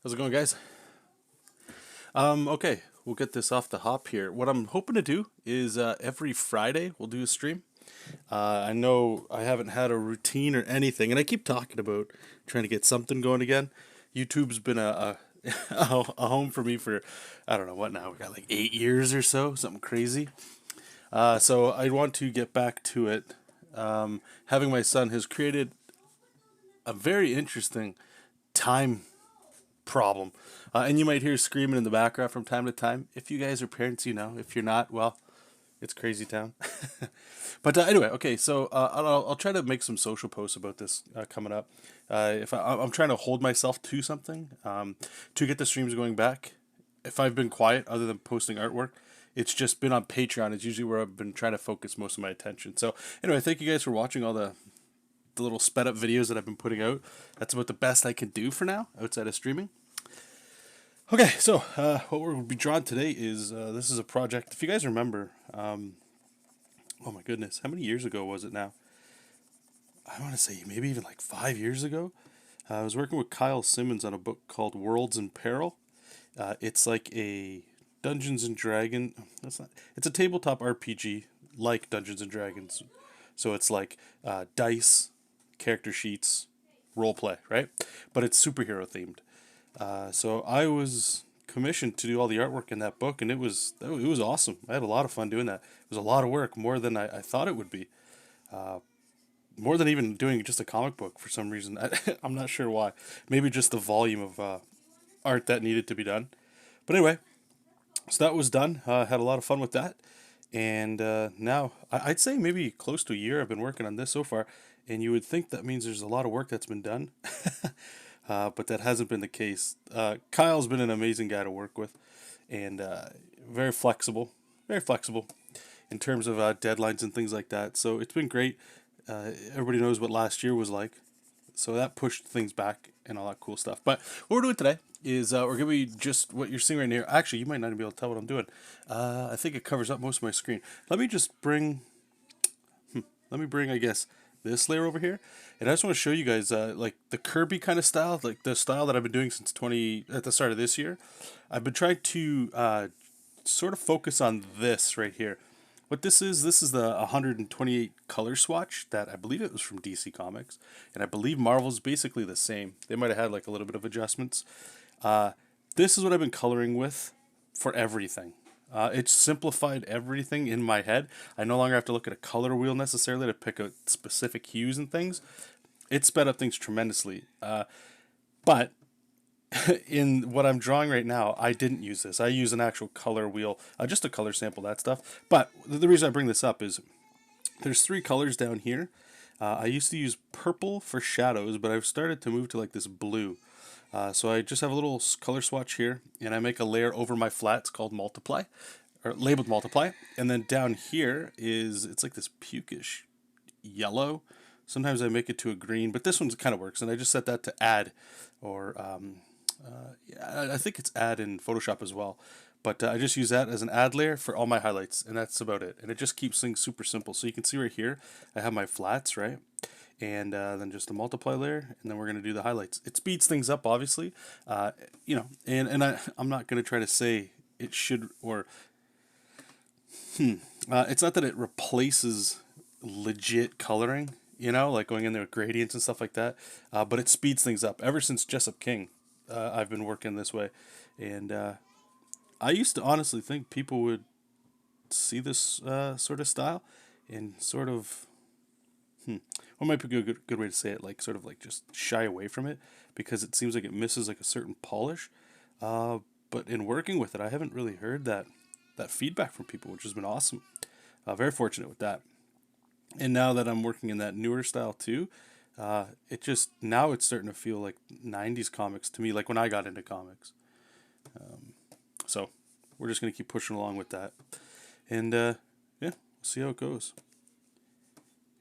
How's it going, guys? Okay, we'll get this off the hop here. What I'm hoping to do is every Friday we'll do a stream. I know I haven't had a routine or anything, and I keep talking about trying to get something going again. YouTube's been a home for me for I don't know what now. We got like 8 years or so, something crazy. So I want to get back to it. Having my son has created a very interesting time problem. And you might hear screaming in the background from time to time. If you guys are parents, you know. If you're not, well, it's crazy town. But anyway, okay, so I'll try to make some social posts about this coming up. If I'm trying to hold myself to something to get the streams going back. If I've been quiet, other than posting artwork, it's just been on Patreon. It's usually where I've been trying to focus most of my attention. So anyway, thank you guys for watching all the little sped up videos that I've been putting out. That's about the best I can do for now outside of streaming. Okay, so what we'll be drawing today is this is a project. If you guys remember, oh my goodness, how many years ago was it now? I want to say maybe even like 5 years ago. I was working with Kyle Simmons on a book called Worlds in Peril. It's like a Dungeons and Dragon. That's not. It's a tabletop RPG like Dungeons and Dragons. So it's like dice, character sheets, role play, right? But it's superhero themed. So I was commissioned to do all the artwork in that book, and it was awesome. I had a lot of fun doing that. It was a lot of work, more than I thought it would be. More than even doing just a comic book for some reason. I'm not sure why. Maybe just the volume of art that needed to be done. But anyway, so that was done. Had a lot of fun with that. And now, I'd say maybe close to a year I've been working on this so far. And you would think that means there's a lot of work that's been done. But that hasn't been the case. Kyle's been an amazing guy to work with, and very flexible in terms of deadlines and things like that. So it's been great. Everybody knows what last year was like, so that pushed things back and all that cool stuff. But what we're doing today is we're gonna be just what you're seeing right here. Actually, you might not even be able to tell what I'm doing. I think it covers up most of my screen. Let me just bring I guess, this layer over here. And I just want to show you guys, like the Kirby kind of style, like the style that I've been doing since at the start of this year. I've been trying to sort of focus on this right here. What this is the 128 color swatch that I believe it was from DC Comics, and I believe Marvel's basically the same. They might have had like a little bit of adjustments. This is what I've been coloring with for everything. It's simplified everything in my head. I no longer have to look at a color wheel necessarily to pick out specific hues and things. It sped up things tremendously. But in what I'm drawing right now, I didn't use this. I use an actual color wheel, just a color sample, that stuff. But the reason I bring this up is there's three colors down here. I used to use purple for shadows, but I've started to move to like this blue. So I just have a little color swatch here, and I make a layer over my flats called multiply, or labeled multiply. And then down here it's like this pukish yellow. Sometimes I make it to a green, but this one kind of works. And I just set that to add, or yeah, I think it's add in Photoshop as well. But I just use that as an add layer for all my highlights, and that's about it. And it just keeps things super simple. So you can see right here, I have my flats, right? And then just a multiply layer, and then we're going to do the highlights. It speeds things up, obviously, I'm not going to try to say it should, or it's not that it replaces legit coloring, like going in there with gradients and stuff like that, but it speeds things up. Ever since JESOP King, I've been working this way, and I used to honestly think people would see this sort of style and sort of what might be a good way to say it, like sort of like just shy away from it because it seems like it misses like a certain polish. But in working with it, I haven't really heard that feedback from people, which has been awesome. Very fortunate with that. And now that I'm working in that newer style too, now it's starting to feel like '90s comics to me, like when I got into comics. So we're just gonna keep pushing along with that, and yeah, we'll see how it goes.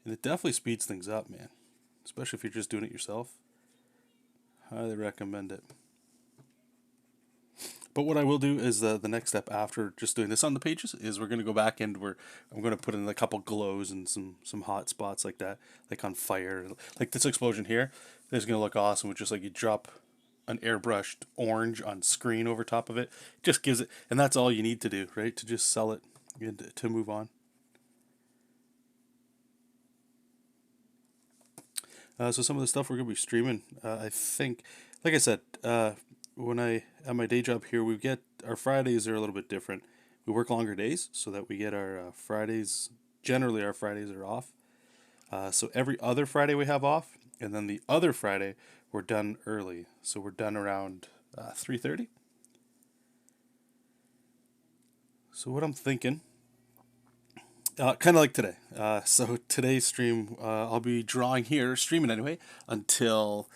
And it definitely speeds things up, man. Especially if you're just doing it yourself. Highly recommend it. But what I will do is the next step after just doing this on the pages is we're going to go back and I'm going to put in a couple glows and some hot spots like that, like on fire. Like this explosion here is going to look awesome with just like you drop an airbrushed orange on screen over top of it. Just gives it, and that's all you need to do, right? To just sell it and to move on. So some of the stuff we're gonna be streaming, I think, like I said, when I at my day job here, we get our Fridays are a little bit different. We work longer days so that we get our Fridays. Generally, our Fridays are off. So every other Friday we have off, and then the other Friday we're done early. So we're done around 3:30. So what I'm thinking, kind of like today. So today's stream, I'll be drawing here, streaming anyway, until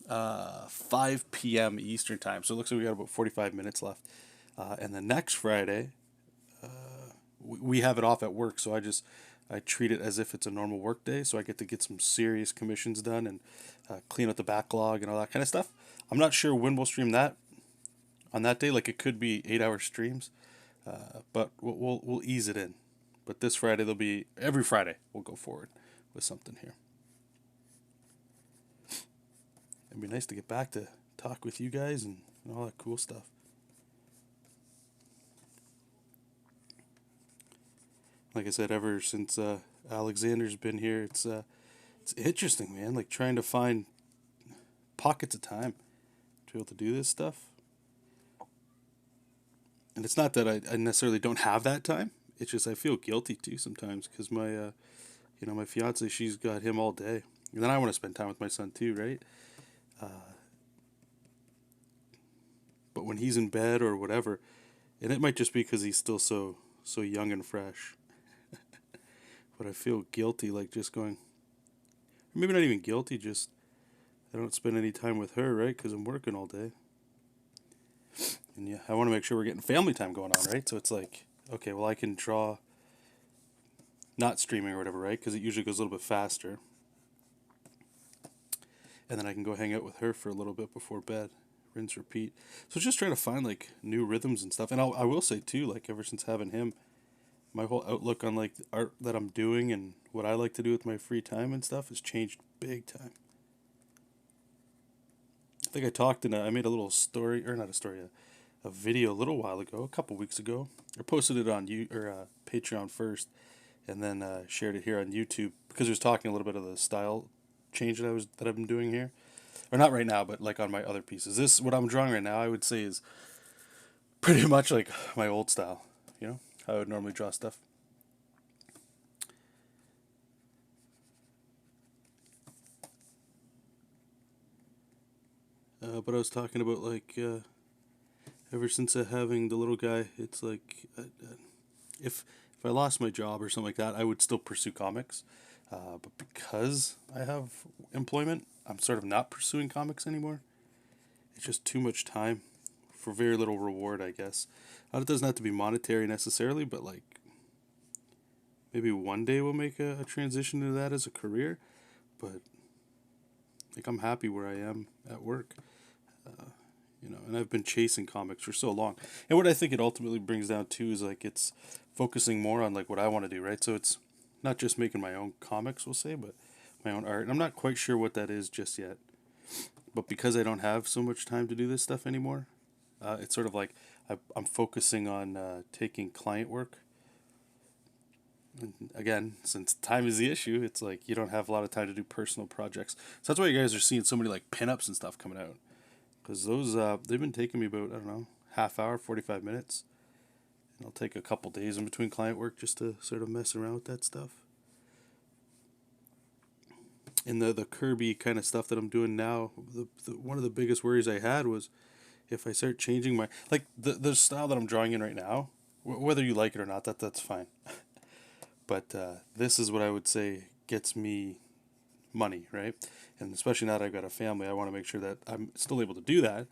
5 p.m. Eastern time. So it looks like we got about 45 minutes left. And the next Friday, we have it off at work. So I treat it as if it's a normal work day. So I get to get some serious commissions done and clean up the backlog and all that kind of stuff. I'm not sure when we'll stream that on that day. Like it could be 8-hour streams, but we'll ease it in. But this Friday there'll be every Friday we'll go forward with something here. It'd be nice to get back to talk with you guys and all that cool stuff. Like I said, ever since Alexander's been here, it's interesting, man. Like trying to find pockets of time to be able to do this stuff. And it's not that I necessarily don't have that time. It's just I feel guilty too sometimes because my my fiance, she's got him all day, and then I want to spend time with my son too, right? But when he's in bed or whatever, and it might just be because he's still so young and fresh. But I feel guilty, like just going, maybe not even guilty, just I don't spend any time with her, right? Because I'm working all day. And yeah, I want to make sure we're getting family time going on, right? So it's like, okay, well, I can draw, not streaming or whatever, right? Because it usually goes a little bit faster. And then I can go hang out with her for a little bit before bed. Rinse, repeat. So just trying to find like new rhythms and stuff. And I will say too, like ever since having him, my whole outlook on like art that I'm doing and what I like to do with my free time and stuff has changed big time. I think I made a little story, or not a story, a video a little while ago, a couple weeks ago. I posted it on Patreon first, and then shared it here on YouTube because I was talking a little bit of the style change that I've been doing here, or not right now, but like on my other pieces. This what I'm drawing right now, I would say is pretty much like my old style, how I would normally draw stuff. But I was talking about like ever since having the little guy, it's like if I lost my job or something like that, I would still pursue comics. But because I have employment, I'm sort of not pursuing comics anymore. It's just too much time for very little reward, I guess. It doesn't have to be monetary necessarily, but like maybe one day we'll make a transition to that as a career. But like I'm happy where I am at work. And I've been chasing comics for so long. And what I think it ultimately brings down to is like it's focusing more on like what I want to do, right? So it's not just making my own comics, we'll say, but my own art. And I'm not quite sure what that is just yet. But because I don't have so much time to do this stuff anymore, it's sort of like I'm focusing on taking client work. And again, since time is the issue, it's like you don't have a lot of time to do personal projects. So that's why you guys are seeing so many like pinups and stuff coming out. Because those, they've been taking me about, I don't know, half hour, 45 minutes. And I'll take a couple days in between client work just to sort of mess around with that stuff. And the Kirby kind of stuff that I'm doing now, one of the biggest worries I had was if I start changing my, like the style that I'm drawing in right now, whether you like it or not, that's fine. But this is what I would say gets me money, right? And especially now that I've got a family, I want to make sure that I'm still able to do that.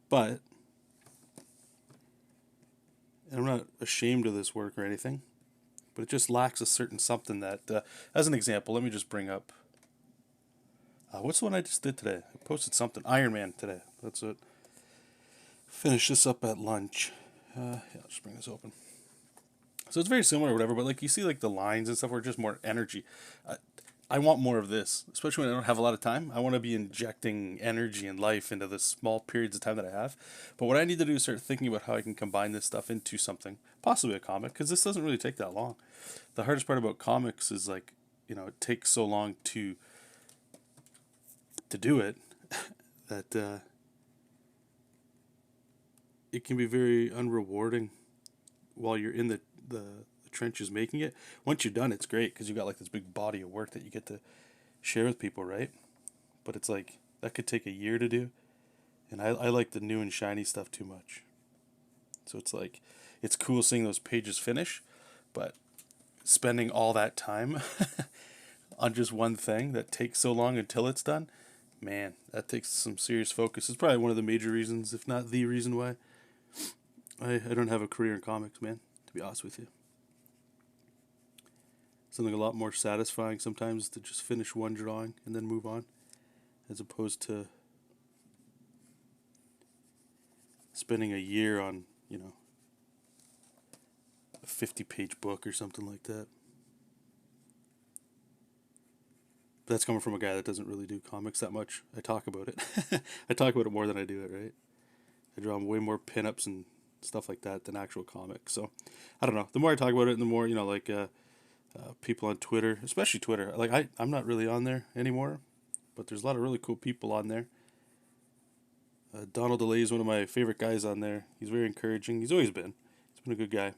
But and I'm not ashamed of this work or anything, but it just lacks a certain something that, as an example, let me just bring up, what's the one I just did today? I posted something, Iron Man today. That's it. Finish this up at lunch. I'll just bring this open. So it's very similar or whatever, but like you see like the lines and stuff were just more energy. I want more of this, especially when I don't have a lot of time. I want to be injecting energy and life into the small periods of time that I have. But what I need to do is start thinking about how I can combine this stuff into something, possibly a comic, because this doesn't really take that long. The hardest part about comics is like, it takes so long to do it that it can be very unrewarding while you're in the trenches making it. Once you're done, it's great because you got like this big body of work that you get to share with people, right? But it's like that could take a year to do, and I like the new and shiny stuff too much. So it's like it's cool seeing those pages finish, but spending all that time on just one thing that takes so long until it's done, man, that takes some serious focus. It's probably one of the major reasons, if not the reason why I don't have a career in comics, man, to be honest with you. Something a lot more satisfying sometimes to just finish one drawing and then move on, as opposed to spending a year on, a 50-page book or something like that. But that's coming from a guy that doesn't really do comics that much. I talk about it. I talk about it more than I do it, right? I draw way more pinups and stuff like that than actual comics. So, I don't know. The more I talk about it, the more, people on Twitter, especially Twitter. Like, I'm not really on there anymore, but there's a lot of really cool people on there. Donald DeLay is one of my favorite guys on there. He's very encouraging. He's always been. He's been a good guy.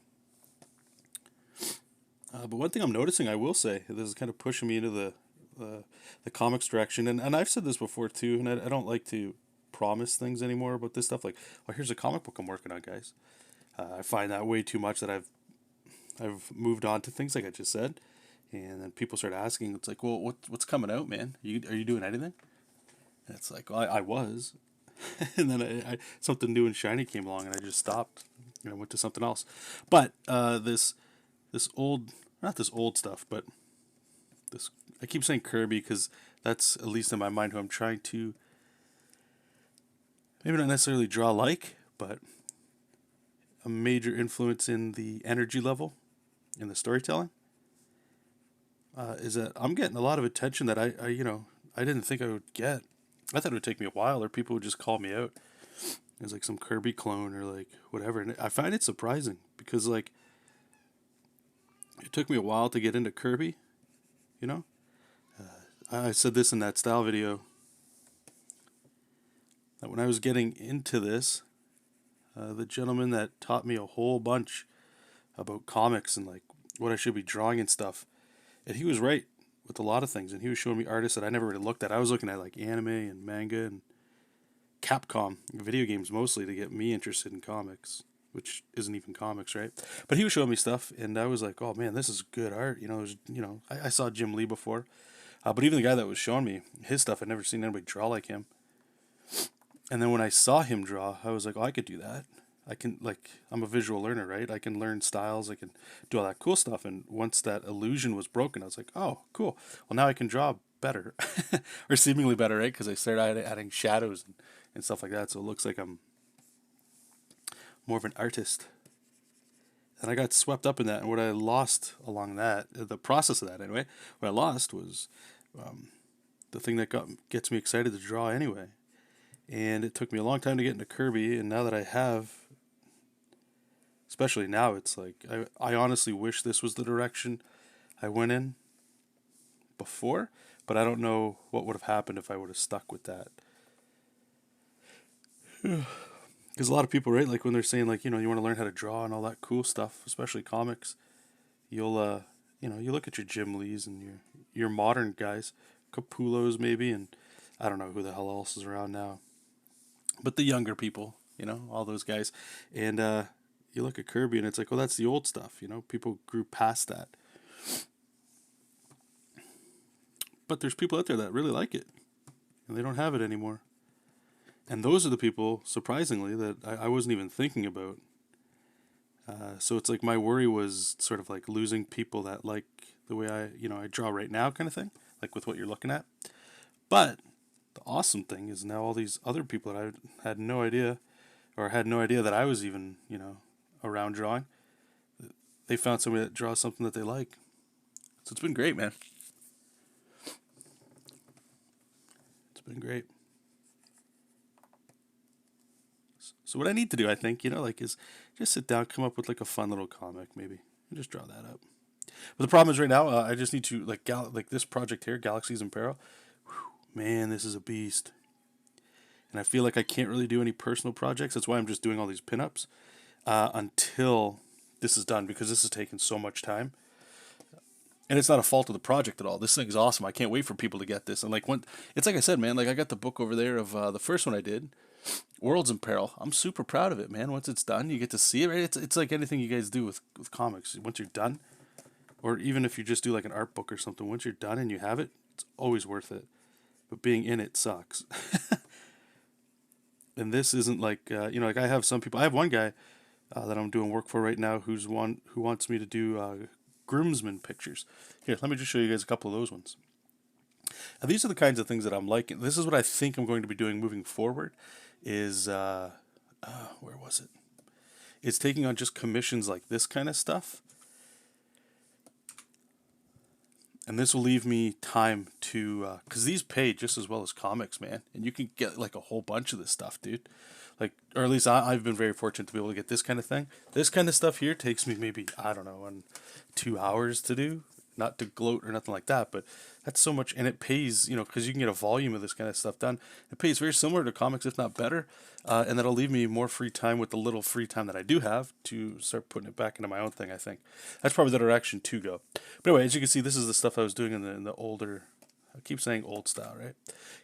But one thing I'm noticing, I will say, this is kind of pushing me into the comics direction, and I've said this before too, and I don't like to promise things anymore about this stuff. Like, oh, here's a comic book I'm working on, guys. I find that way too much that I've moved on to things like I just said, and then people start asking. It's like, well, what's coming out, man? Are you doing anything? And it's like, well, I was, and then I something new and shiny came along, and I just stopped. Went to something else. But this old, not this old stuff, but this, I keep saying Kirby because that's, at least in my mind, who I'm trying to maybe not necessarily draw like, but a major influence in the energy level in the storytelling, is that I'm getting a lot of attention that I didn't think I would get. I thought it would take me a while, or people would just call me out as like some Kirby clone or like whatever. And I find it surprising because like it took me a while to get into Kirby, you know. I said this in that style video, that when I was getting into this, the gentleman that taught me a whole bunch about comics and like what I should be drawing and stuff, and he was right with a lot of things, and he was showing me artists that I never really looked at. I was looking at like anime and manga and Capcom video games mostly to get me interested in comics, which isn't even comics, right? But he was showing me stuff, and I was like, oh man, this is good art. I saw Jim Lee before, but even the guy that was showing me his stuff, I'd never seen anybody draw like him. And then when I saw him draw, I was like, oh, I could do that. I'm a visual learner, right? I can learn styles, I can do all that cool stuff. And once that illusion was broken, I was like, oh, cool. Well, now I can draw better, or seemingly better, right? Because I started adding shadows and stuff like that. So it looks like I'm more of an artist. And I got swept up in that. And what I lost along that, the process of that anyway, what I lost was the thing that gets me excited to draw anyway. And it took me a long time to get into Kirby. And now that I have, especially now, it's like, I honestly wish this was the direction I went in before. But I don't know what would have happened if I would have stuck with that. Because a lot of people, right, like when they're saying like, you want to learn how to draw and all that cool stuff, especially comics, you'll you look at your Jim Lees and your modern guys, Capullos maybe, and I don't know who the hell else is around now, but the younger people, all those guys, and you look at Kirby and it's like, well, that's the old stuff, people grew past that. But there's people out there that really like it, and they don't have it anymore. And those are the people, surprisingly, that I wasn't even thinking about. So it's like my worry was sort of like losing people that like the way I draw right now kind of thing, like with what you're looking at. But the awesome thing is now all these other people that I had no idea, or had no idea that I was even, around drawing, they found somebody that draws something that they like. So it's been great, man. Been great. So what I need to do, I think, like, is just sit down, come up with like a fun little comic, maybe, and just draw that up. But the problem is right now, I just need to like this project here, Galaxies and Peril. Man, this is a beast, and I feel like I can't really do any personal projects. That's why I'm just doing all these pinups until this is done, because this is taking so much time. And it's not a fault of the project at all. This thing's awesome. I can't wait for people to get this. And like when it's like I said, man, like I got the book over there of the first one I did, Worlds in Peril. I'm super proud of it, man. Once it's done, you get to see it. Right? It's like anything you guys do with comics. Once you're done, or even if you just do like an art book or something, once you're done and you have it, it's always worth it. But being in it sucks. And this isn't like like I have some people. I have one guy that I'm doing work for right now who wants me to do groomsmen pictures. Here, let me just show you guys a couple of those ones. Now, these are the kinds of things that I'm liking. This is what I think I'm going to be doing moving forward. Is where was it? It's taking on just commissions like this kind of stuff. And this will leave me time to, because these pay just as well as comics, man. And you can get like a whole bunch of this stuff, dude. Like, or at least I've been very fortunate to be able to get this kind of thing. This kind of stuff here takes me maybe, I don't know, 2 hours to do. Not to gloat or nothing like that, but that's so much, and it pays, because you can get a volume of this kind of stuff done. It pays very similar to comics, if not better, and that'll leave me more free time with the little free time that I do have to start putting it back into my own thing. I think that's probably the direction to go. But anyway, as you can see, this is the stuff I was doing in the older. I keep saying old style, right?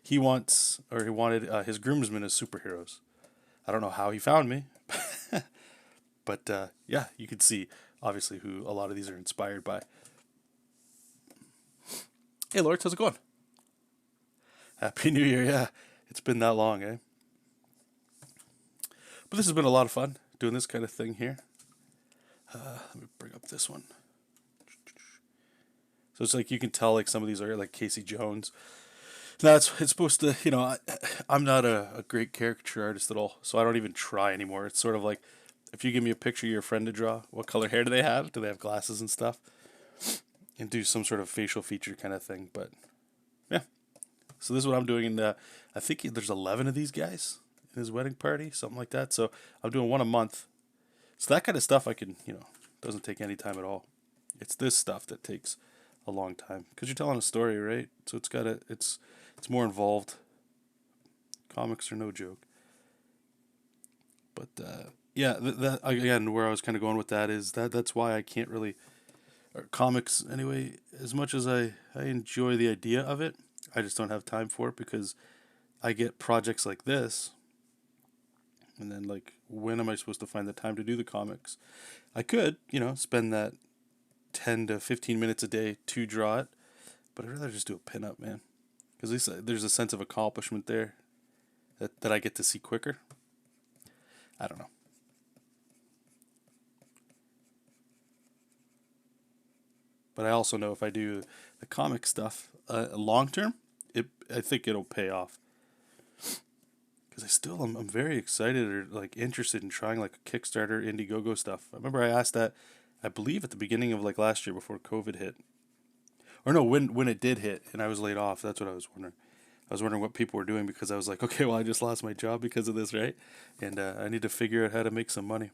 He wanted his groomsmen as superheroes. I don't know how he found me, but yeah, you can see obviously who a lot of these are inspired by. Hey, Lord, how's it going? Happy New Year, yeah. It's been that long, eh? But this has been a lot of fun, doing this kind of thing here. Let me bring up this one. So it's like you can tell like some of these are like Casey Jones. Now it's supposed to, I'm not a great caricature artist at all, so I don't even try anymore. It's sort of like if you give me a picture of your friend to draw, what color hair do they have? Do they have glasses and stuff? And do some sort of facial feature kind of thing. But yeah, so this is what I'm doing. And I think there's 11 of these guys in his wedding party, something like that. So I'm doing one a month. So that kind of stuff I can, doesn't take any time at all. It's this stuff that takes a long time because you're telling a story, right? So it's more involved. Comics are no joke. But yeah, that again, where I was kind of going with that is that's why I can't really. Or comics anyway, as much as I enjoy the idea of it, I just don't have time for it because I get projects like this and then like when am I supposed to find the time to do the comics? I could, spend that 10 to 15 minutes a day to draw it, but I'd rather just do a pinup, man, because at least there's a sense of accomplishment there that I get to see quicker. I don't know. But I also know if I do the comic stuff long term, I think it'll pay off. Because I'm very excited or like interested in trying like a Kickstarter, Indiegogo stuff. I remember I asked that, I believe at the beginning of like last year before COVID hit, or no, when it did hit and I was laid off. That's what I was wondering. I was wondering what people were doing because I was like, okay, well I just lost my job because of this, right? And I need to figure out how to make some money.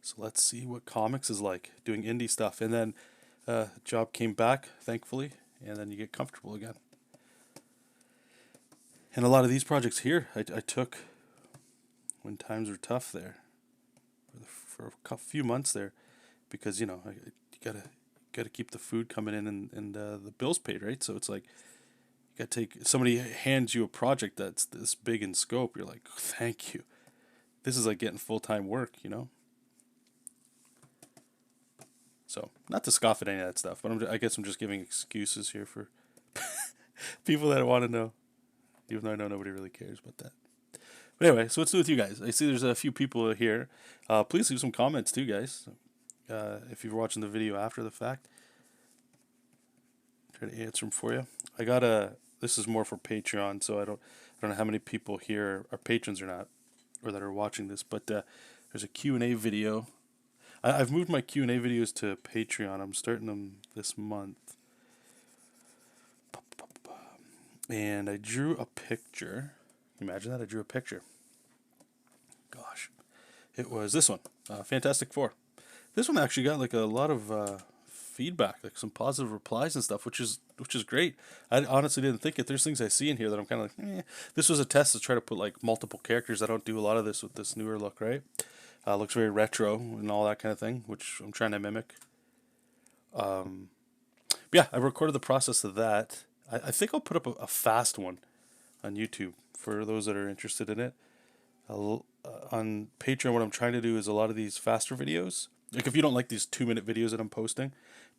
So let's see what comics is like, doing indie stuff. And then job came back, thankfully, and then you get comfortable again. And a lot of these projects here, I took when times were tough there, for a few months there, because you gotta keep the food coming in and the bills paid, right? So it's like you gotta somebody hands you a project that's this big in scope, you're like, thank you. This is like getting full-time work, So, not to scoff at any of that stuff, but I guess I'm just giving excuses here for people that want to know, even though I know nobody really cares about that. But anyway, so what's new with you guys? I see there's a few people here. Please leave some comments too, guys. If you're watching the video after the fact, try to answer them for you. This is more for Patreon, so I don't know how many people here are patrons or not, or that are watching this. But there's a Q&A video. I've moved my Q&A videos to Patreon. I'm starting them this month. and I drew a picture. Imagine that I drew a picture. Gosh, it was this one, Fantastic Four. This one actually got like a lot of feedback, like some positive replies and stuff, which is great. I honestly didn't think it. There's things I see in here that I'm kind of like, eh. This was a test to try to put like multiple characters. I don't do a lot of this with this newer look, right? Looks very retro and all that kind of thing, which I'm trying to mimic. Yeah, I recorded the process of that. I think I'll put up a fast one on YouTube for those that are interested in it. On Patreon, what I'm trying to do is a lot of these faster videos. Like if you don't like these 2-minute videos that I'm posting,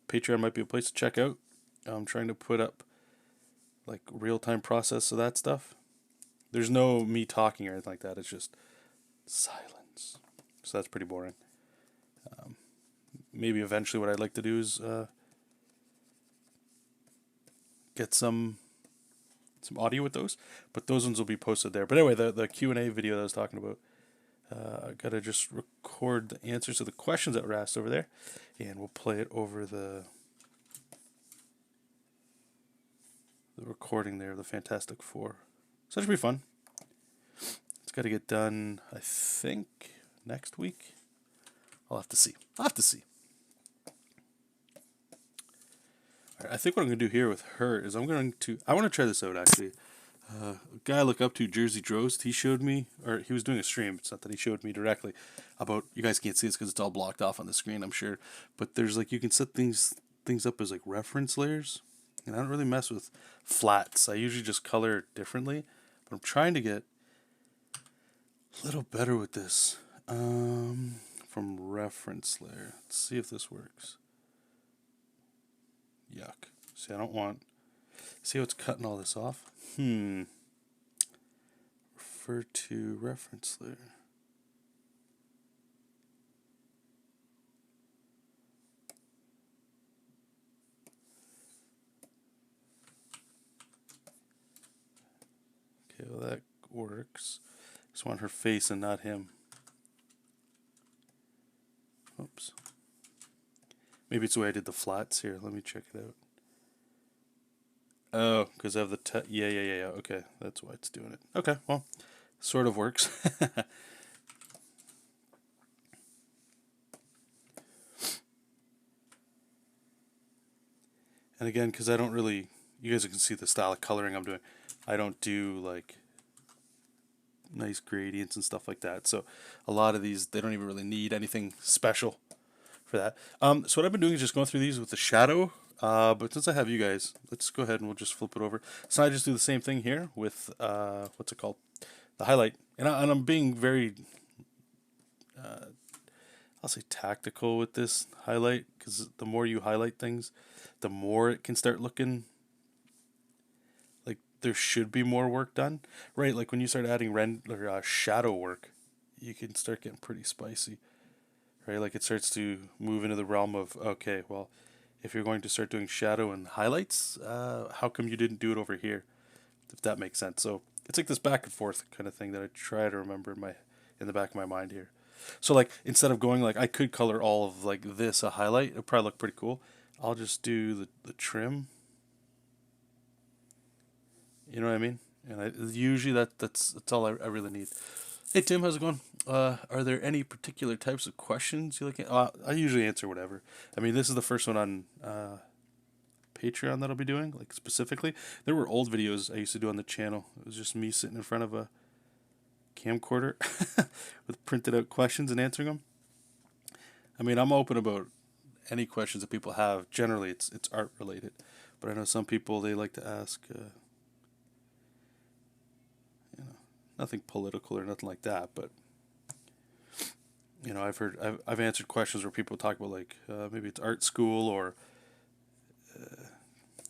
Patreon might be a place to check out. I'm trying to put up like real-time process of that stuff. There's no me talking or anything like that. It's just silence. So that's pretty boring. Maybe eventually what I'd like to do is get some audio with those, but those ones will be posted there. But anyway, the Q&A video that I was talking about, I gotta just record the answers to the questions that were asked over there, and we'll play it over the recording there of the Fantastic Four. So that should be fun. It's got to get done, I think, next week. I'll have to see. All right, I think what I'm going to do here with her is I want to try this out actually. A guy I look up to, Jersey Drost, he showed me, or he was doing a stream. It's not that he showed me directly about. You guys can't see this because it's all blocked off on the screen, I'm sure. But there's like you can set things up as like reference layers, and I don't really mess with flats. I usually just color differently, but I'm trying to get a little better with this. From reference layer. Let's see if this works. Yuck. See, I don't want. See how it's cutting all this off? Refer to reference layer. Okay, well that works. Just want her face and not him. Oops. Maybe it's the way I did the flats here. Let me check it out. Oh, because I have the yeah. Okay, that's why it's doing it. Okay, well, sort of works. And again, because I don't really, you guys can see the style of coloring I'm doing. I don't do like nice gradients and stuff like that. So a lot of these, they don't even really need anything special for that. So what I've been doing is just going through these with the shadow. But since I have you guys, let's go ahead and we'll just flip it over. So I just do the same thing here with what's it called, the highlight. And I'm being very, I'll say tactical with this highlight, because the more you highlight things, the more it can start looking like there should be more work done, right? Like when you start adding shadow work, you can start getting pretty spicy, right? Like it starts to move into the realm of, okay, well, if you're going to start doing shadow and highlights, how come you didn't do it over here? If that makes sense. So it's like this back and forth kind of thing that I try to remember in the back of my mind here. So like instead of going like I could color all of like this a highlight, it'd probably look pretty cool. I'll just do the trim. You know what I mean? And usually that's all I really need. Hey Tim, how's it going? Are there any particular types of questions you look at? I usually answer whatever. I mean, this is the first one on Patreon that I'll be doing, like specifically. There were old videos I used to do on the channel. It was just me sitting in front of a camcorder with printed out questions and answering them. I mean, I'm open about any questions that people have. Generally, it's art related, but I know some people, they like to ask, nothing political or nothing like that, but I've answered questions where people talk about like maybe it's art school or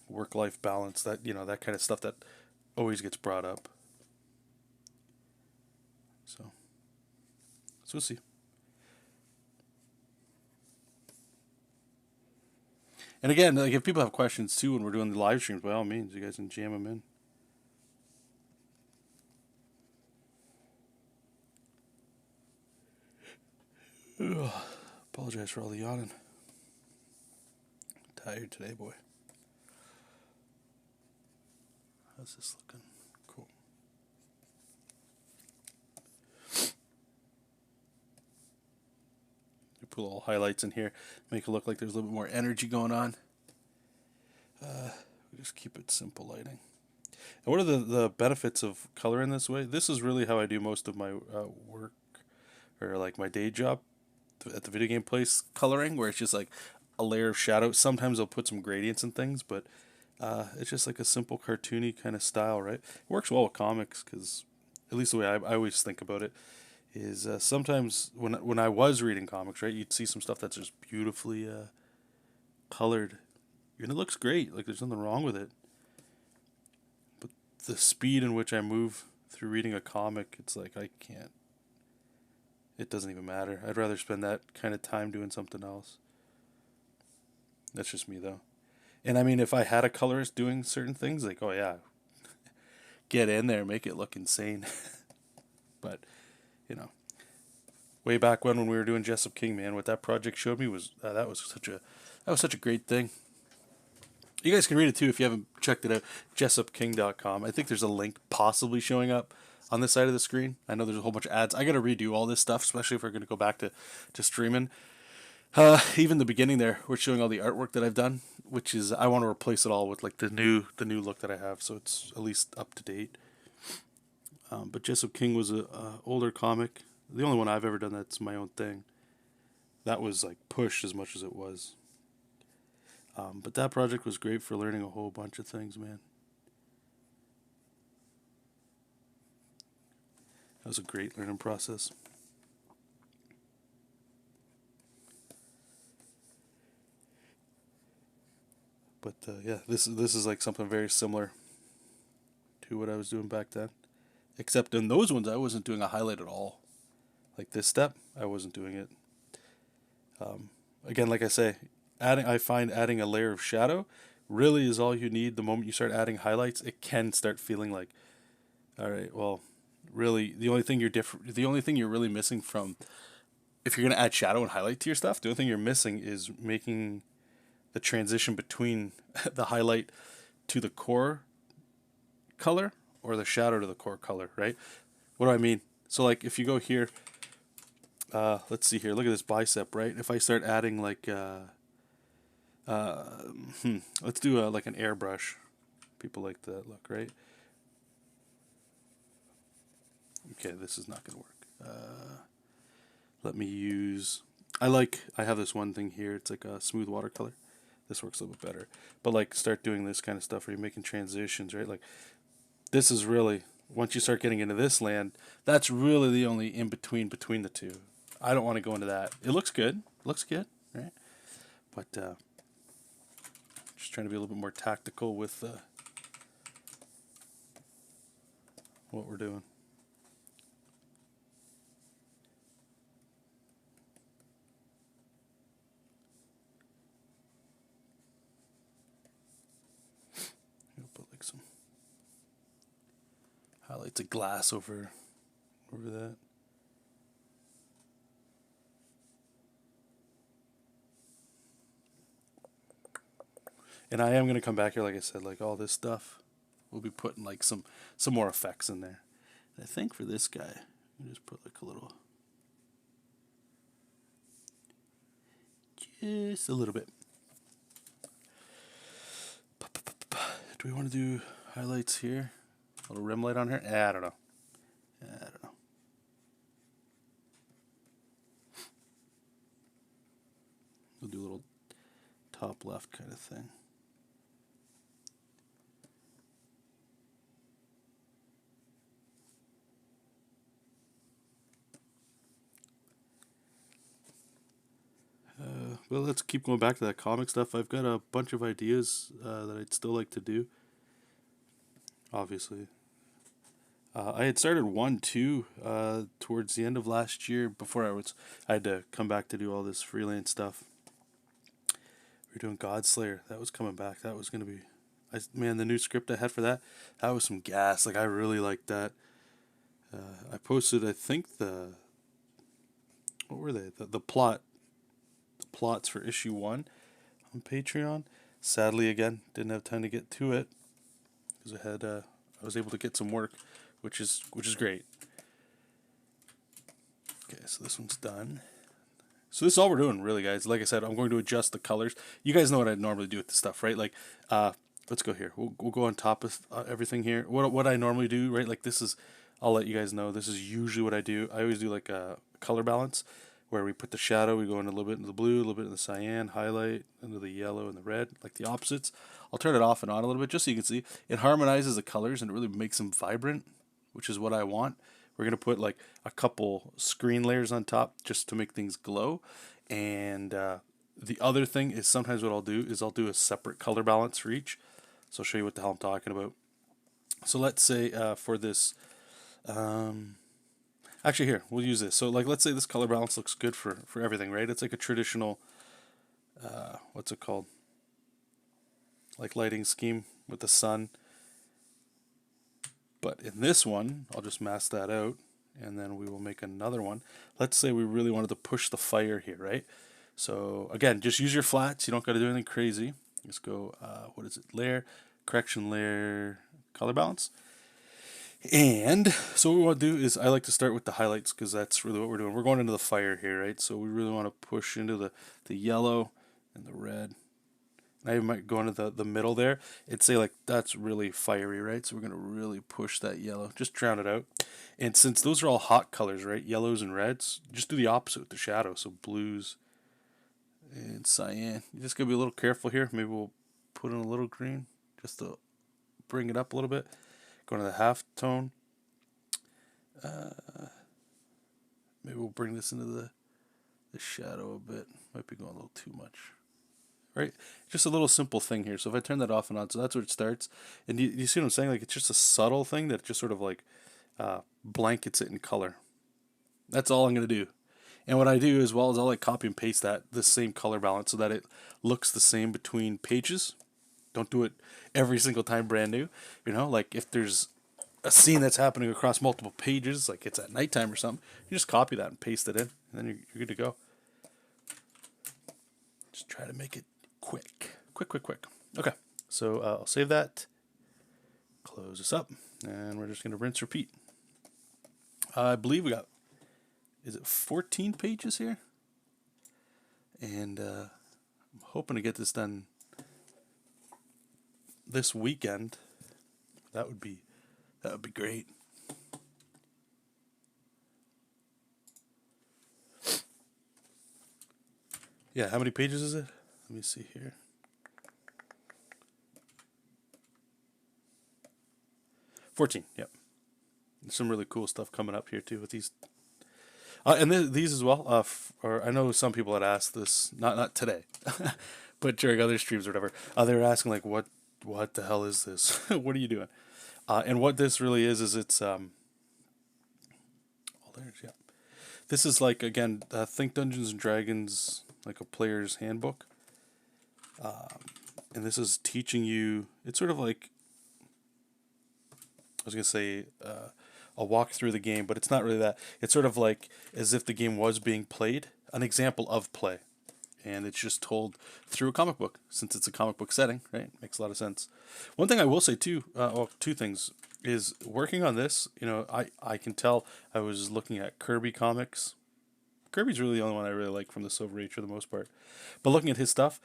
work-life balance, that that kind of stuff that always gets brought up. So we'll see. And again, like if people have questions too when we're doing the live streams, by all means, you guys can jam them in. Ugh. Apologize for all the yawning. I'm tired today, boy. How's this looking? Cool. You put little highlights in here, make it look like there's a little bit more energy going on. We just keep it simple lighting. And what are the benefits of coloring this way? This is really how I do most of my work, or like my day job at the video game place, coloring, where it's just like a layer of shadow. Sometimes I'll put some gradients and things, but it's just like a simple cartoony kind of style, right? It works well with comics because, at least the way I always think about it, is sometimes when I was reading comics, right, you'd see some stuff that's just beautifully colored, and it looks great. Like there's nothing wrong with it. But the speed in which I move through reading a comic, it's like I can't. It doesn't even matter. I'd rather spend that kind of time doing something else. That's just me though. And I mean, if I had a colorist doing certain things, like, oh yeah, get in there, make it look insane. But, you know, way back when we were doing JESOP King, man, what that project showed me was that was such a great thing. You guys can read it too if you haven't checked it out. JESOPking.com. I think there's a link possibly showing up on this side of the screen. I know there's a whole bunch of ads. I got to redo all this stuff, especially if we're going to go back to streaming. Even the beginning there, we're showing all the artwork that I've done, which is I want to replace it all with like the new look that I have, so it's at least up to date. But JESOP King was a older comic, the only one I've ever done that's my own thing. That was like pushed as much as it was. But that project was great for learning a whole bunch of things, man. That was a great learning process. But yeah, this is like something very similar to what I was doing back then. Except in those ones, I wasn't doing a highlight at all. Like this step, I wasn't doing it. Again, like I say, I find adding a layer of shadow really is all you need. The moment you start adding highlights, it can start feeling like, all right, well, really, the only thing you're really missing from, if you're gonna add shadow and highlight to your stuff, the only thing you're missing is making the transition between the highlight to the core color or the shadow to the core color, right? What do I mean? So like if you go here, let's see here, look at this bicep, right? If I start adding like, let's do like an airbrush. People like that look, right? Okay, this is not gonna work. Let me use, I have this one thing here, it's like a smooth watercolor. This works a little bit better. But like start doing this kind of stuff where you're making transitions, right? Like this is really, once you start getting into this land, that's really the only in between the two. I don't want to go into that. It looks good. Looks good, right? But just trying to be a little bit more tactical with what we're doing. Highlights of glass over that. And I am going to come back here, like I said, like all this stuff. We'll be putting like some more effects in there. And I think for this guy, we just put like a little, just a little bit. Do we want to do highlights here? A little rim light on here? I don't know. We'll do a little top left kind of thing. Well, let's keep going back to that comic stuff. I've got a bunch of ideas that I'd still like to do. Obviously. I had started 1-2 towards the end of last year before I had to come back to do all this freelance stuff. We were doing Godslayer. That was coming back. That was going to be, man, the new script I had for that was some gas. Like I really liked that. I posted, I think what were they? The plots for issue 1 on Patreon. Sadly, again, didn't have time to get to it because I had I was able to get some work, which is great. Okay, so this one's done. So this is all we're doing, really, guys. Like I said, I'm going to adjust the colors. You guys know what I normally do with this stuff, right? Like, let's go here. We'll go on top of everything here. What I normally do, right? Like this is, I'll let you guys know. This is usually what I do. I always do like a color balance, where we put the shadow. We go in a little bit into the blue, a little bit in the cyan, highlight into the yellow and the red, like the opposites. I'll turn it off and on a little bit just so you can see. It harmonizes the colors and it really makes them vibrant, which is what I want. We're going to put like a couple screen layers on top just to make things glow. And the other thing is sometimes what I'll do is I'll do a separate color balance for each. So I'll show you what the hell I'm talking about. So let's say for this, actually here, we'll use this. So like let's say this color balance looks good for everything, right? It's like a traditional, what's it called? Like lighting scheme with the sun. But in this one, I'll just mask that out, and then we will make another one. Let's say we really wanted to push the fire here, right? So again, just use your flats. You don't got to do anything crazy. Just go, what is it? Layer, correction layer, color balance. And so what we want to do is I like to start with the highlights because that's really what we're doing. We're going into the fire here, right? So we really want to push into the yellow and the red. I might go into the middle there. It'd say like that's really fiery, right? So we're gonna really push that yellow, just drown it out. And since those are all hot colors, right? Yellows and reds, just do the opposite with the shadow. So blues and cyan. You just gotta be a little careful here. Maybe we'll put in a little green just to bring it up a little bit. Go into the half tone. Maybe we'll bring this into the shadow a bit. Might be going a little too much. Right? Just a little simple thing here. So if I turn that off and on, so that's where it starts. And you see what I'm saying? Like it's just a subtle thing that just sort of like blankets it in color. That's all I'm going to do. And what I do as well is I'll like copy and paste the same color balance so that it looks the same between pages. Don't do it every single time brand new. You know, like if there's a scene that's happening across multiple pages, like it's at nighttime or something, you just copy that and paste it in, and then you're good to go. Just try to make it quick. Okay, so I'll save that, close this up, and we're just going to rinse, repeat. I believe we got, is it 14 pages here? And I'm hoping to get this done this weekend. That would be great. Yeah, how many pages is it? Let me see here. 14, yep. There's some really cool stuff coming up here too with these. And these as well. Or I know some people had asked this, not today, but during other streams or whatever. They were asking like, what the hell is this? What are you doing? And what this really is it's oh, there's, yeah. This is like, again, think Dungeons and Dragons, like a player's handbook. And this is teaching you, it's sort of like, I was going to say a walk through the game, but it's not really that. It's sort of like as if the game was being played, an example of play. And it's just told through a comic book, since it's a comic book setting, right? Makes a lot of sense. One thing I will say too, well, two things, is working on this, you know, I can tell I was looking at Kirby comics. Kirby's really the only one I really like from the Silver Age for the most part. But looking at his stuff,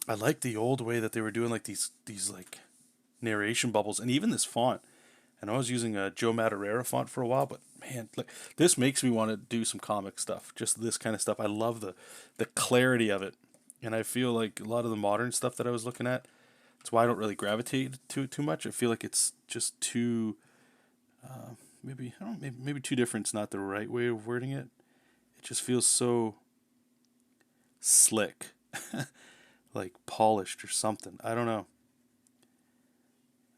I like the old way that they were doing like these like narration bubbles, and even this font. And I was using a Joe Madureira font for a while, but man, like this makes me want to do some comic stuff. Just this kind of stuff. I love the clarity of it, and I feel like a lot of the modern stuff that I was looking at, that's why I don't really gravitate to it too much. I feel like it's just too, maybe I don't know, maybe too different. It's not the right way of wording it. It just feels so slick, like polished or something. I don't know.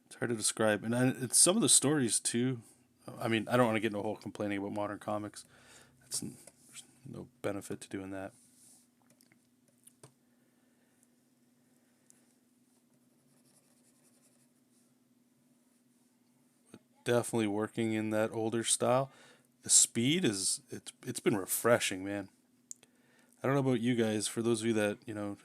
It's hard to describe, and it's some of the stories too. I mean, I don't want to get into a whole complaining about modern comics. There's no benefit to doing that. But definitely working in that older style. The speed is it's been refreshing, man. I don't know about you guys. For those of you that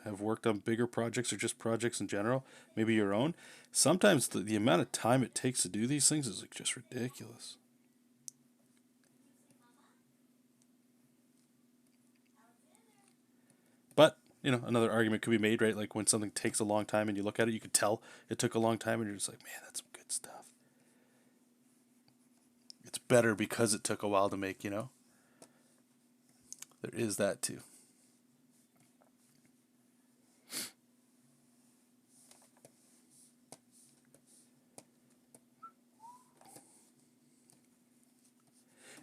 have worked on bigger projects or just projects in general, maybe your own, sometimes the amount of time it takes to do these things is like just ridiculous. But another argument could be made, right? Like when something takes a long time and you look at it, you could tell it took a long time, and you're just like, man, that's some good stuff. It's better because it took a while to make. There is that too.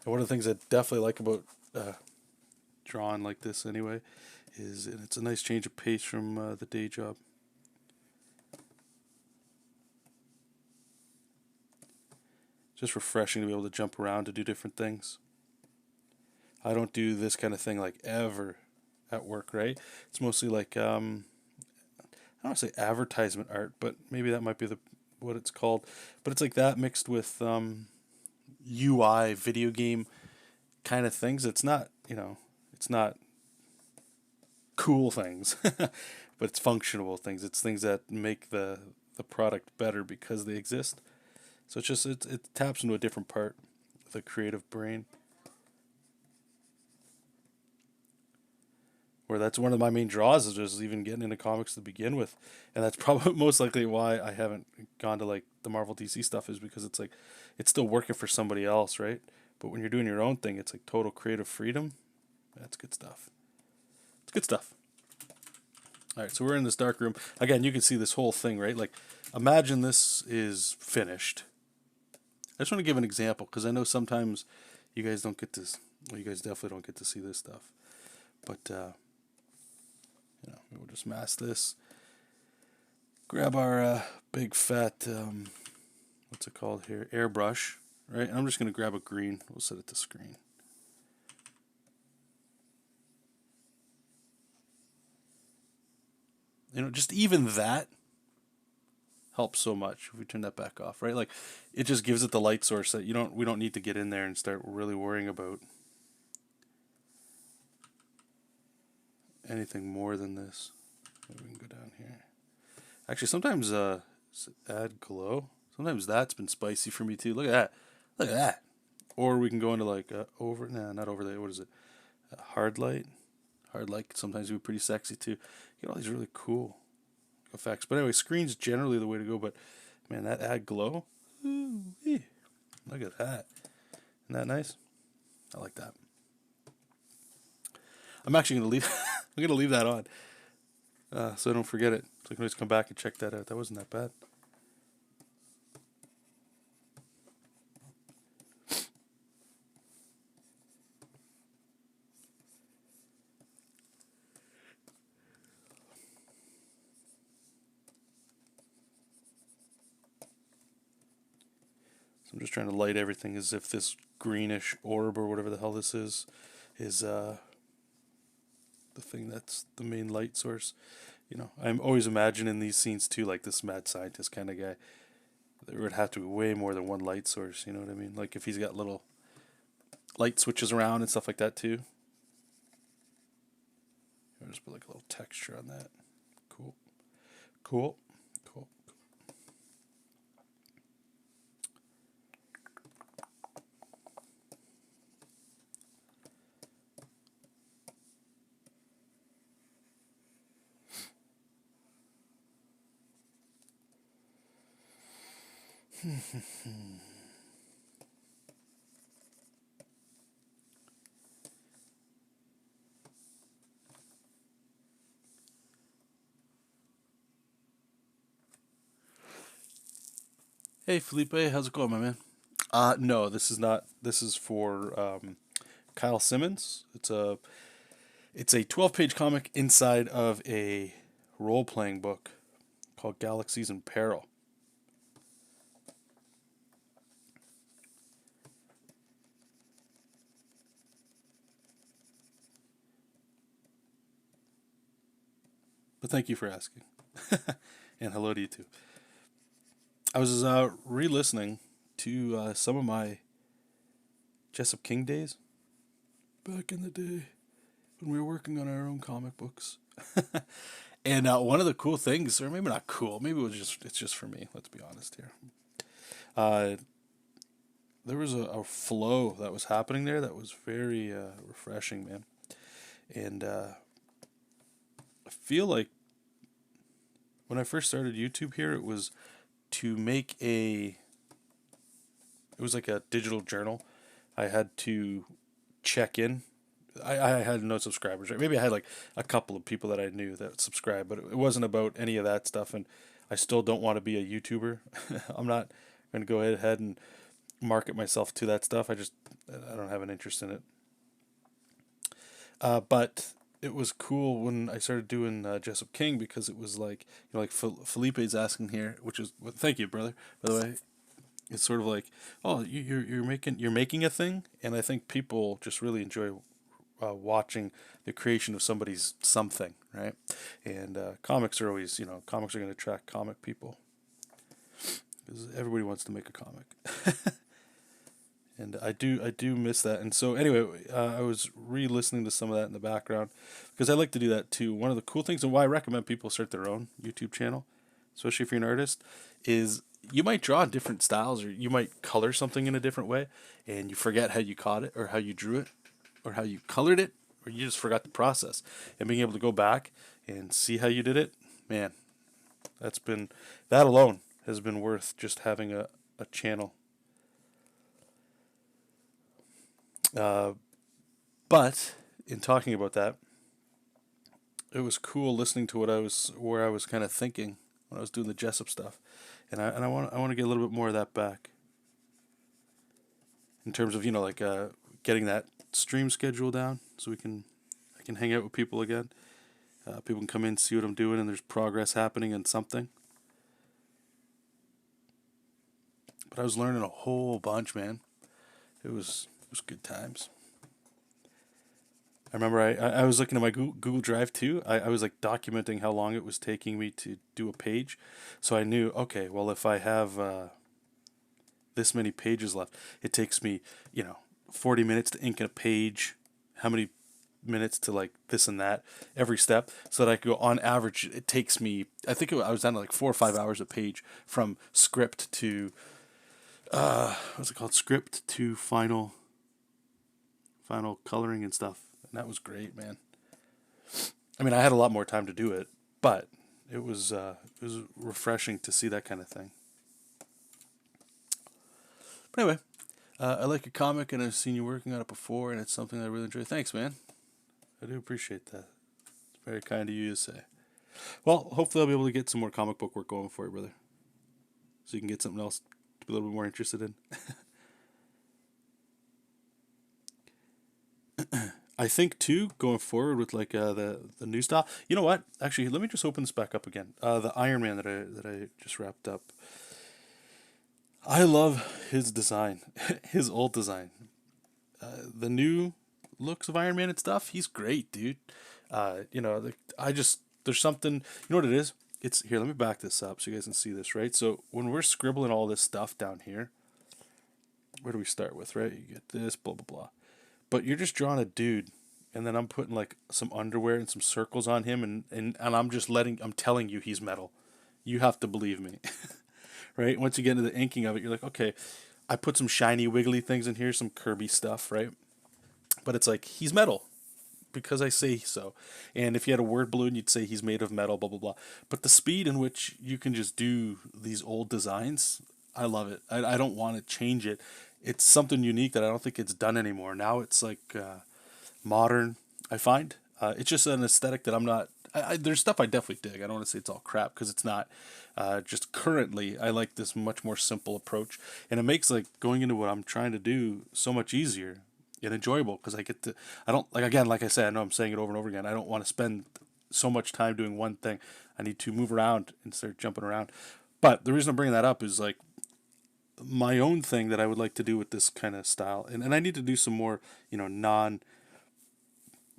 And one of the things I definitely like about drawing like this, anyway, is and it's a nice change of pace from the day job. Just refreshing to be able to jump around to do different things. I don't do this kind of thing like ever at work, right? It's mostly like I don't want to say advertisement art, but maybe that might be the what it's called. But it's like that mixed with UI video game kind of things. It's not cool things, but it's functional things. It's things that make the product better because they exist. So it taps into a different part of the creative brain. Where that's one of my main draws is just even getting into comics to begin with, and that's probably most likely why I haven't gone to like the Marvel DC stuff, is because it's like it's still working for somebody else, right? But when you're doing your own thing, it's like total creative freedom. That's good stuff. It's good stuff. All right, so we're in this dark room again. You can see this whole thing, right? Like, imagine this is finished. I just want to give an example because I know sometimes you guys don't get this. Well, you guys definitely don't get to see this stuff, but. We'll just mask this. Grab our big fat, what's it called here? Airbrush, right? And I'm just going to grab a green. We'll set it to screen. Just even that helps so much if we turn that back off, right? Like, it just gives it the light source that we don't need to get in there and start really worrying about anything more than this. Maybe we can go down here. Actually, sometimes add glow. Sometimes that's been spicy for me too. Look at that. Look at that. Or we can go into like not overlay. What is it? Hard light. Hard light can sometimes be pretty sexy too. You get all these really cool effects. But anyway, screen's generally the way to go. But man, that add glow. Ooh, look at that. Isn't that nice? I like that. I'm actually gonna leave. I'm gonna leave that on. So I don't forget it. So I can always come back and check that out. That wasn't that bad. So I'm just trying to light everything as if this greenish orb or whatever the hell this is the thing that's the main light source. I'm always imagining these scenes too, like this mad scientist kind of guy. There would have to be way more than one light source, you know what I mean? Like if he's got little light switches around and stuff like that too. I'll just put like a little texture on that. Cool. Cool. Cool. Hey Felipe, how's it going, my man? No, this is not. This is for Kyle Simmons. It's a 12-page comic inside of a role-playing book called Galaxies and Peril. But thank you for asking, and hello to you too. I was re-listening to some of my Jessup King days back in the day. when we were working on our own comic books. And one of the cool things, or maybe not cool, maybe it's just for me. Let's be honest here. Uh, there was a flow that was happening there that was very refreshing, man. And I feel like when I first started YouTube here, it was to make a. It was like a digital journal. I had to check in. I had no subscribers, right? Maybe I had like a couple of people that I knew that subscribed, but it wasn't about any of that stuff. And I still don't want to be a YouTuber. I'm not going to go ahead and market myself to that stuff. I don't have an interest in it. But it was cool when I started doing JESOP King because it was like, like Felipe's asking here, which is, well, thank you, brother, by the way. It's sort of like, oh, you're making a thing, and I think people just really enjoy watching the creation of somebody's something, right? And comics are always, comics are going to attract comic people because everybody wants to make a comic. And I do miss that. And so anyway, I was re-listening to some of that in the background because I like to do that too. One of the cool things and why I recommend people start their own YouTube channel, especially if you're an artist, is you might draw in different styles or you might color something in a different way and you forget how you caught it or how you drew it or how you colored it or you just forgot the process. And being able to go back and see how you did it, man, that alone has been worth just having a channel. But in talking about that, it was cool listening to where I was kind of thinking when I was doing the JESOP stuff, and I want to get a little bit more of that back in terms of getting that stream schedule down so I can hang out with people again. People can come in, see what I'm doing, and there's progress happening in something. But I was learning a whole bunch, man. It was good times. I remember I was looking at my Google Drive too. I was like documenting how long it was taking me to do a page. So I knew, okay, well, if I have this many pages left, it takes me, 40 minutes to ink a page. How many minutes to like this and that every step so that I could go on average. It takes me, I was down to like 4 or 5 hours a page from script to, what's it called? Script to final coloring and stuff. And that was great, man. I mean, I had a lot more time to do it, but it was refreshing to see that kind of thing. But anyway, I like your comic, and I've seen you working on it before, and it's something I really enjoy. Thanks, man. I do appreciate that. It's very kind of you to say. Well, hopefully I'll be able to get some more comic book work going for you, brother. So you can get something else to be a little bit more interested in. I think too, going forward with like the new style. You know what? Actually, let me just open this back up again. The Iron Man that I just wrapped up. I love his design, his old design. The new looks of Iron Man and stuff. He's great, dude. There's something. You know what it is? It's here. Let me back this up so you guys can see this. Right. So when we're scribbling all this stuff down here, where do we start with? Right. You get this, blah blah blah. But you're just drawing a dude, and then I'm putting like some underwear and some circles on him, and I'm telling you he's metal. You have to believe me. Right? Once you get into the inking of it, you're like, okay, I put some shiny wiggly things in here, some Kirby stuff, right? But it's like he's metal because I say so. And if you had a word balloon, you'd say he's made of metal, blah blah blah. But the speed in which you can just do these old designs, I love it. I don't want to change it. It's something unique that I don't think it's done anymore. Now it's like modern. I find it's just an aesthetic that I'm not. There's stuff I definitely dig. I don't want to say it's all crap because it's not. Just currently, I like this much more simple approach, and it makes like going into what I'm trying to do so much easier and enjoyable because I get to. I don't like again, like I said. I know I'm saying it over and over again. I don't want to spend so much time doing one thing. I need to move around and start jumping around. But the reason I'm bringing that up is like my own thing that I would like to do with this kind of style, and I need to do some more, non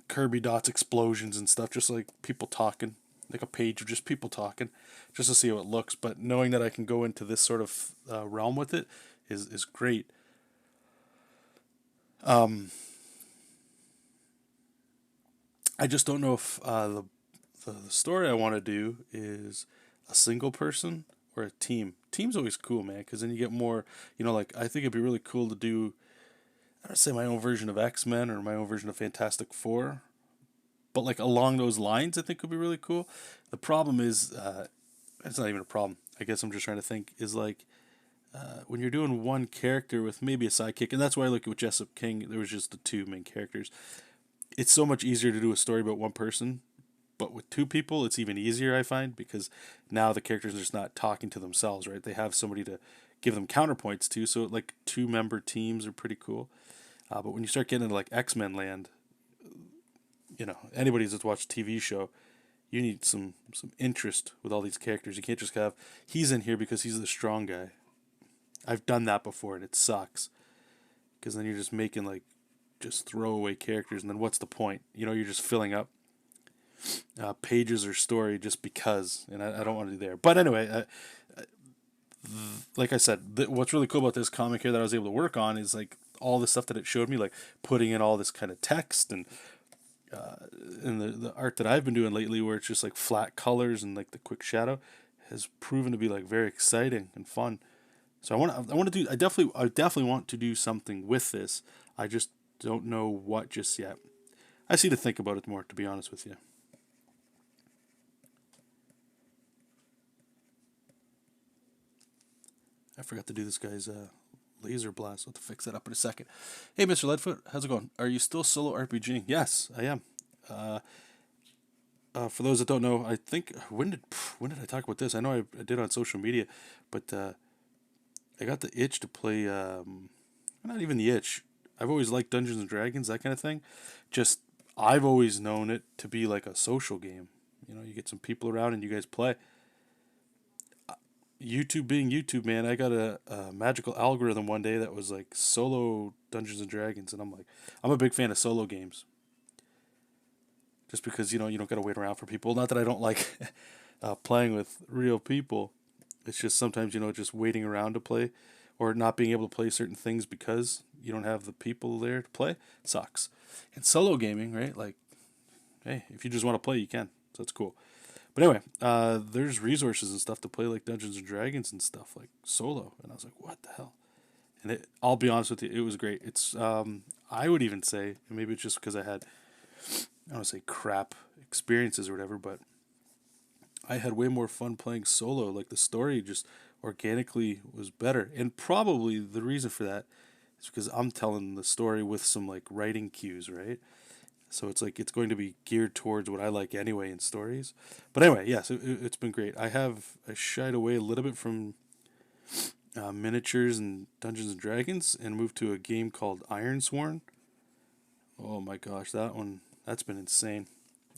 Kirby dots explosions and stuff, just like people talking, like a page of just people talking, just to see how it looks. But knowing that I can go into this sort of realm with it is great. I just don't know if the story I want to do is a single person or a team. Team's always cool, man, because then you get more. Like I think it'd be really cool to do. I don't say my own version of X-Men or my own version of Fantastic Four, but like along those lines, I think would be really cool. The problem is, it's not even a problem. I guess I'm just trying to think. Is like when you're doing one character with maybe a sidekick, and that's why I look at with JESOP King. There was just the two main characters. It's so much easier to do a story about one person, but with two people, it's even easier, I find, because now the characters are just not talking to themselves, right? They have somebody to give them counterpoints to. So like two-member teams are pretty cool. But when you start getting into like X-Men land, anybody that's watched a TV show, you need some interest with all these characters. You can't just have he's in here because he's the strong guy. I've done that before and it sucks because then you're just making like just throwaway characters, and then what's the point? You're just filling up pages or story just because, and I don't want to do there. But anyway, like I said, what's really cool about this comic here that I was able to work on is like all the stuff that it showed me, like putting in all this kind of text and the art that I've been doing lately, where it's just like flat colors and like the quick shadow, has proven to be like very exciting and fun. So I definitely want to do something with this. I just don't know what just yet. I just need to think about it more, to be honest with you. I forgot to do this guy's laser blast. I'll have to fix that up in a second. Hey, Mr. Leadfoot, how's it going? Are you still solo RPGing? Yes, I am. Uh, for those that don't know, I think when did I talk about this? I know I did on social media, but I got the itch to play. Not even the itch. I've always liked Dungeons and Dragons, that kind of thing. Just I've always known it to be like a social game. You get some people around and you guys play. YouTube being YouTube, man, I got a magical algorithm one day that was like solo Dungeons and Dragons, and I'm a big fan of solo games. Just because you don't gotta wait around for people. Not that I don't like playing with real people. It's just sometimes just waiting around to play, or not being able to play certain things because you don't have the people there to play sucks. And solo gaming, right? Like, hey, if you just want to play, you can. So that's cool. But anyway, there's resources and stuff to play like Dungeons and Dragons and stuff like solo, and I was like, what the hell? And I'll be honest with you, it was great. It's I would even say, and maybe it's just because I had I don't want to say crap experiences or whatever, but I had way more fun playing solo. Like the story just organically was better, and probably the reason for that is because I'm telling the story with some like writing cues, right? So it's like it's going to be geared towards what I like anyway in stories. But anyway, yes, it's been great. I shied away a little bit from miniatures and Dungeons and Dragons and moved to a game called Ironsworn. Oh my gosh, that's been insane.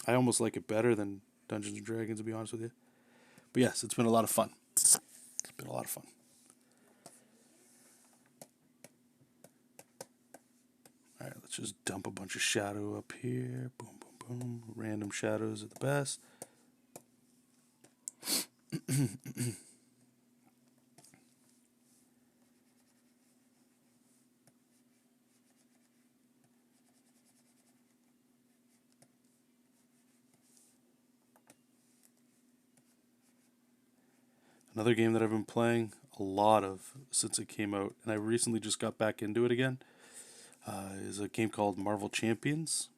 I almost like it better than Dungeons and Dragons, to be honest with you. But yes, it's been a lot of fun. It's been a lot of fun. All right, let's just dump a bunch of shadow up here. Boom, boom, boom. Random shadows are the best. Another game that I've been playing a lot of since it came out, and I recently just got back into it again, is a game called Marvel Champions.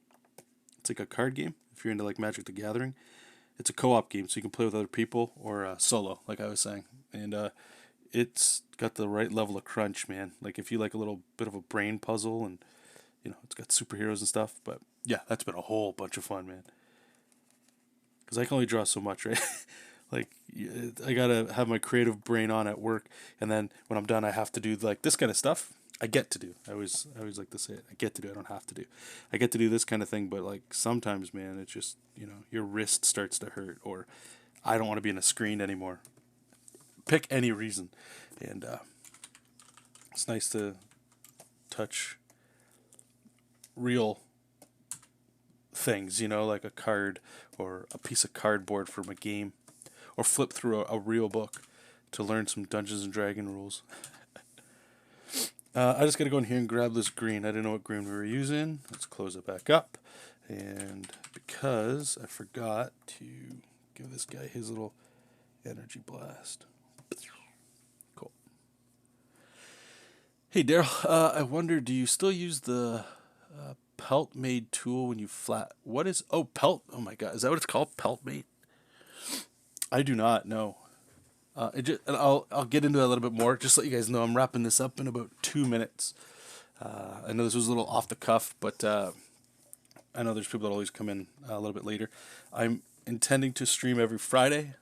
It's like a card game if you're into like Magic the Gathering. It's a co-op game, so you can play with other people or solo, like I was saying. And it's got the right level of crunch, man. Like if you like a little bit of a brain puzzle, and it's got superheroes and stuff. But yeah, that's been a whole bunch of fun, man. Because I can only draw so much, right? Like I gotta have my creative brain on at work, and then when I'm done, I have to do like this kind of stuff. I get to do. I always like to say it. I get to do. I don't have to do. I get to do this kind of thing, but like sometimes, man, it's just your wrist starts to hurt, or I don't want to be in a screen anymore. Pick any reason, and it's nice to touch real things, like a card or a piece of cardboard from a game, or flip through a real book to learn some Dungeons and Dragon rules. I just gotta go in here and grab this green. I didn't know what green we were using. Let's close it back up, and because I forgot to give this guy his little energy blast. Cool. Hey, Daryl, I wonder, do you still use the pelt made tool when you flat? What is, oh, pelt? Oh my God, is that what it's called? Pelt made? I do not know. And I'll get into that a little bit more. Just to let you guys know, I'm wrapping this up in about 2 minutes. I know this was a little off the cuff, but I know there's people that always come in a little bit later. I'm intending to stream every Friday.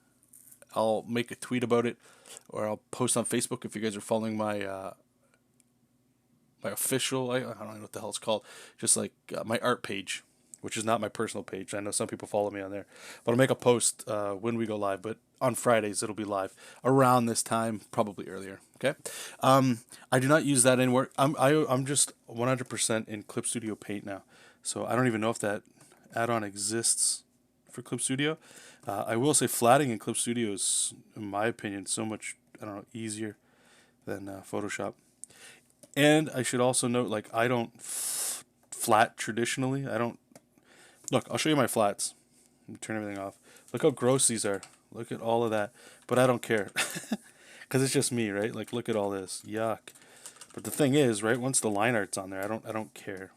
I'll make a tweet about it, or I'll post on Facebook if you guys are following my my official. I don't know what the hell it's called. Just like my art page, which is not my personal page. I know some people follow me on there, but I'll make a post when we go live. But on Fridays it'll be live around this time, probably earlier. Okay. I do not use that anymore. I'm just 100% in Clip Studio Paint now, so I don't even know if that add-on exists for Clip Studio. I will say flatting in Clip Studio is, in my opinion, so much, I don't know, easier than Photoshop. And I should also note, like, I don't flat traditionally. I don't. Look, I'll show you my flats. Let me turn everything off. Look how gross these are. Look at all of that. But I don't care. Because it's just me, right? Like, look at all this. Yuck. But the thing is, right, once the line art's on there, I don't care.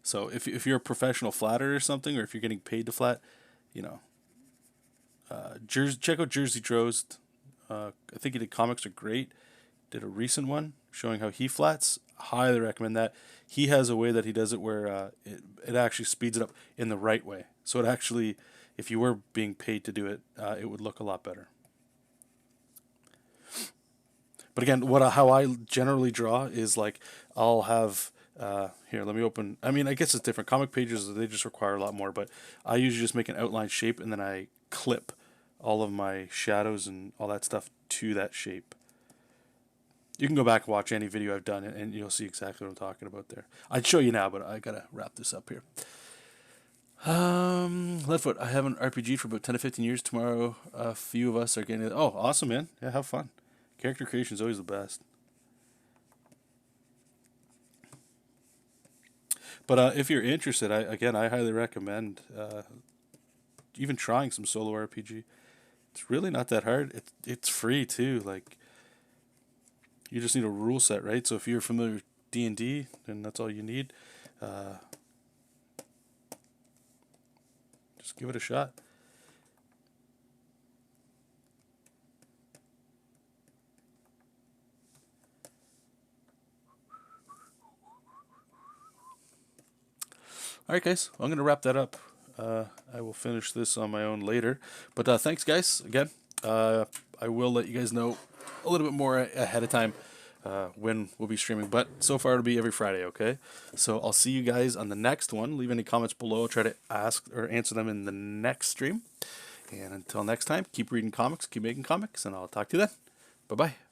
So if you're a professional flatter or something, or if you're getting paid to flat, you know, check out Jersey Drost. I think he did Comics Are Great. Did a recent one showing how he flats. Highly recommend that. He has a way that he does it where it actually speeds it up in the right way. So it actually, if you were being paid to do it, it would look a lot better. But again, how I generally draw is like I'll have here. Let me open. I mean, I guess it's different. Comic pages, they just require a lot more, but I usually just make an outline shape and then I clip all of my shadows and all that stuff to that shape. You can go back and watch any video I've done, and you'll see exactly what I'm talking about there. I'd show you now, but I gotta wrap this up here. Leadfoot, I haven't RPG for about 10 to 15 years. Tomorrow, a few of us are getting it. Oh, awesome, man. Yeah, have fun. Character creation is always the best. But if you're interested, I highly recommend even trying some solo RPG. It's really not that hard. It's free too. Like, you just need a rule set, right? So if you're familiar with D&D, then that's all you need. Just give it a shot. All right, guys, I'm going to wrap that up. I will finish this on my own later. But thanks, guys, again. I will let you guys know a little bit more ahead of time when we'll be streaming. But so far, it'll be every Friday, okay? So I'll see you guys on the next one. Leave any comments below. I'll try to ask or answer them in the next stream. And until next time, keep reading comics, keep making comics, and I'll talk to you then. Bye-bye.